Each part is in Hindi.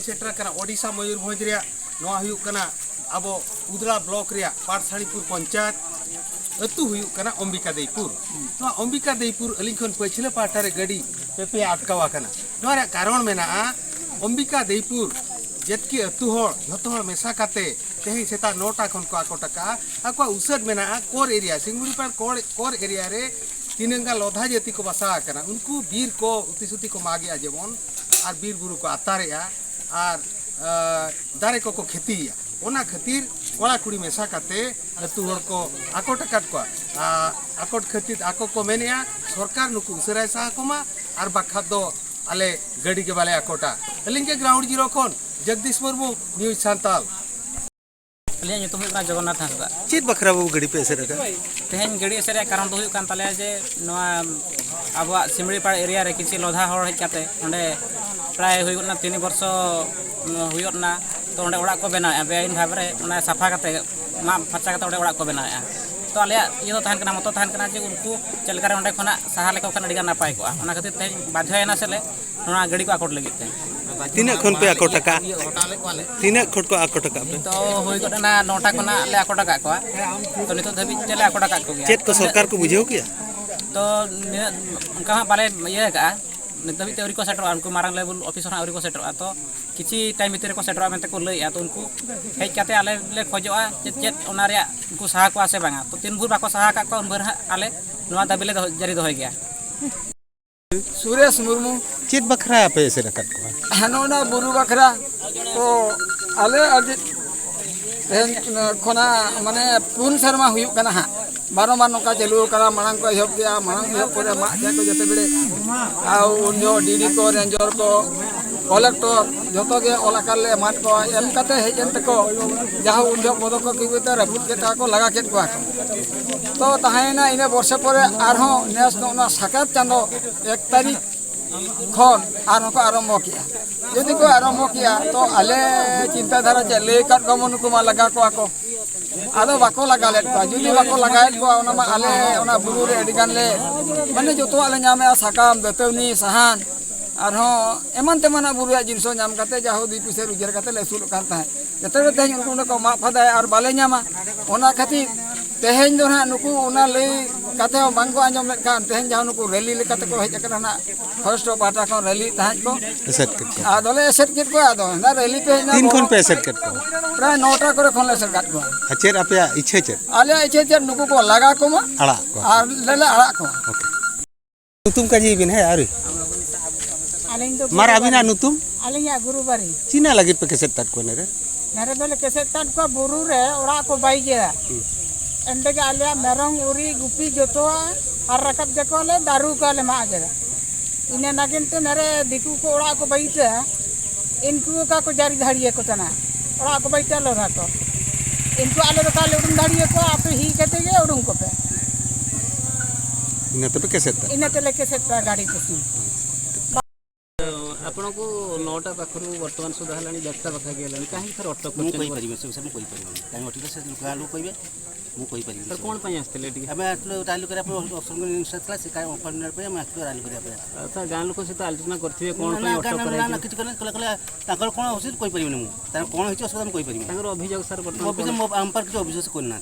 सेटर कना ओडिशा मयूरभंज रे नवा हुयुक कना अब उदला ब्लॉक रे पाठसाणीपुर पंचायत अतु हुयुक कना अंबिका देईपुर नवा अंबिका देईपुर अलिंग खन पछले पाटा रे गाड़ी पेपे अटकावा कना नवा कारण मेना अंबिका देईपुर जेतकी अतु हर जतो हर मेसा काते तेही सेता 9टा खन को आकोटका आको उसद मेना कोर एरिया सिंगुड़ी पर कोर एरिया रे तीनंगा लोधा जाति को बसा कना उनको बीर को उतिसुति को मागिया जेमन और बीर बुरु को आतारेया और दारे को खेतीया ओना खातिर कोड़ा कुड़ी मेसा काते अतु हर को आकोट काट को आकोट खातिर आको को मेनिया सरकार नुकु उसराय सा कोमा और बाखा दो आले गड़ी के बाले आकोटा अलिंगे ग्राउंड जीरो कोन जगदीश मुर्मू न्यूज सांताल जगन्नाथ हांसदा चेत बखरा बाबू गड़ी पे एसर तेहन गड़ी एसर कारण तो हुयुक ताले जे अब सिमड़ीपाड़ एरिया रे किसी लोधा हड़ हेकाते ओंडे प्राय हुयुना 3 वर्ष हुयुना तो ओंडे ओड़ा को बनाया बेआईन भाव रे ओना साफा काते मा फरचा काते ओंडे ओड़ा को बनाया तो आले ये तो तहन कना मतो तहन कना जे उनको चलकर ओंडे खना सहा लेको खना डिगा नापाय को ओना खातिर तेहन बाध्यना सेले ओना गड़ी को आकोट लगित तीन खन पे आकोटका तीन खट को आकोटका तो होई गना 9टा खना ले आकोटका को तो नितो धबी चले आकोटका को चेत को सरकार को बुझेउ किया तो उनका बाले ये का नितबी तेवरी को सेटर उनको मारंग लेवल ऑफिसर आवरी को सेटर तो किछि टाइम भीतर को सेटर मेंते को लइया तो उनको हेज काते आले ले खोजोआ चेत ओना रे उनको सहा को आसे बांगा तो 3 भूर बाको सहा का को उनभर आले नवा दाबिले जारी दोय गया सुरेश मुर्मू चेत बखरा पे एसर कट को हनोना बुरु बखरा तो आले आज खना माने पुन शर्मा हुयुक कना हा बारंबार नौका चालू करा मांग को एहब गया मांग एहब पर मा को जते बेले आउ उन्यो डीडी को रेंजर को कलेक्टर जतो के ओलाकाले माट को एम कते हेजन तको जाहु उन्यो पदक को किबते रपुत के को लगा केट को तो ताहेना इने वर्ष पर आरो नेस नोना साकात चांदो 1 तारीख खन आरो को आरंभ किया यदि को आरंभ किया तो आले चिंताधारा चले कट को मन को मा लगा को आको आदो बाको लगा लेट को जुदी बाको लगाएत को ओना मा आले ओना बुरु रे अडिगान ले माने जतो आले नामे साकाम दतवनी सहान आरो एमन तेमना बुरु जिनसो नाम काते जाहो दी पिसे रुजर काते ले सुल कान ता जते तेहन उनको को मा फदाय और बाले नामा ओना खातिर तेहन दो ना नुकु ओना ले काते बांग को आंजम लेट कान तेहन जाहो नुकु रैली ले काते को हेज करा ना फर्स्ट पाटा को रैली ताहज को एसेट कट आदोले एसेट किट को आदो ना रैली पे ना 3 खन पे एसेट कट को प्राय 9टा करे खन एसेट कट को चेत आपे इच्छा चेत आले इच्छा नुकु को लगा को मा अड़ा को और ले अड़ा को ओके तुम का जी बिन है आरे आलिंग दो मार अबिना नुतुम आलिंग या गुरुबारी चीना लगी पे कैसे तट को नरे नरे दोले कैसे तट को बुरु रे ओड़ा को बाई गया एंडे के आलिया मेरंग उरी गुपी जोतो और रकब जको ले दारू का ले मा जरा इने नागिन तो नरे दिकु को ओड़ा को बाईते इनको का को जारी धाड़िए को तना ओड़ा को बाईते लो रातो इनको आले तो काले उड़न धाड़िए को आप ही कहते गे उड़न को पे इने तो कैसे तट इने तो ले कैसे गाड़ी को आपण को 9टा पाखरु वर्तमान सुधा हलानी 10टा पाखा गेलानी काहे थर अटक मु कोइ परिबे से मु कोइ परिबे काहे अटक से लुका लोग कहबे मु कोइ परिबे सर कोन पई आस्ते टी हमें आटलो रैली करे अपन ऑप्शन इनस्ट्रक्शन से काय ओपनर पे हम आटलो रैली करे पे सर गां लोक से आलोचना करथिबे कोन पई अटक करे ना किछ कले ताकर कोन होसी कोइ परिबे मु तार कोन होची असुविधा हम कोइ परिबे ताकर अभियोग सर वर्तमान ऑफिस हम पर किछ अभियोग से कोन ना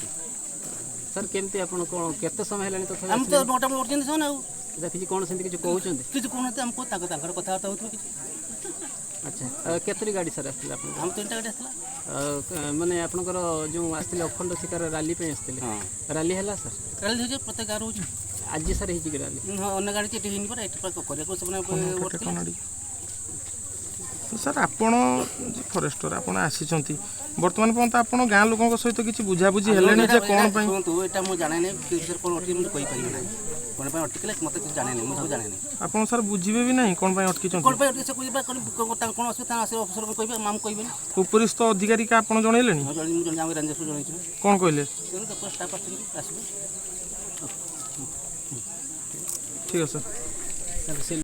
सर केमती आपण कोन केते समय हलानी तो हम तो नोटा में उठिन छ ना देखि कोन सेंति किछ कहउछन किछ कोनते हमको ताकर कथा होत किछ अच्छा केतरी गाड़ी सर आस्तिले आपण हम 3टा गाड़ी आस्तिला माने आपनकर जो आस्तिले अखंड शिकार रैली पे आस्तिले रैली हला सर रैली हो जे प्रत्येक गारो आज सर हिची के रैली हां अन्य गाड़ी टिटी हिन पर एट पर करे को सबने वोट तो सर आपण फॉरेस्टर आपण आसीचंती वर्तमान पर्यंत आपण गाँ लोक सहित किसी बुझाबुझी हेलेनी जे कोन पई तो एटा मु जाने नै फ्यूचर कोन अटकी मु कोइ परिबे नै कोन पई अटकिले मते कुछ जाने नै मु सब जाने नै आपण सर बुझिबे भी नहीं कोन पई अटकी चंती कोन पई अटकी से कोइ कोन असुविधा आसे अफसर को कहबे माम कहबे उपरिस्थ अधिकारी का आपण जणैलेनी मु जाम रेंजर से जणैछु कोन कहले तो स्टाफ आसबे ठीक है सर सर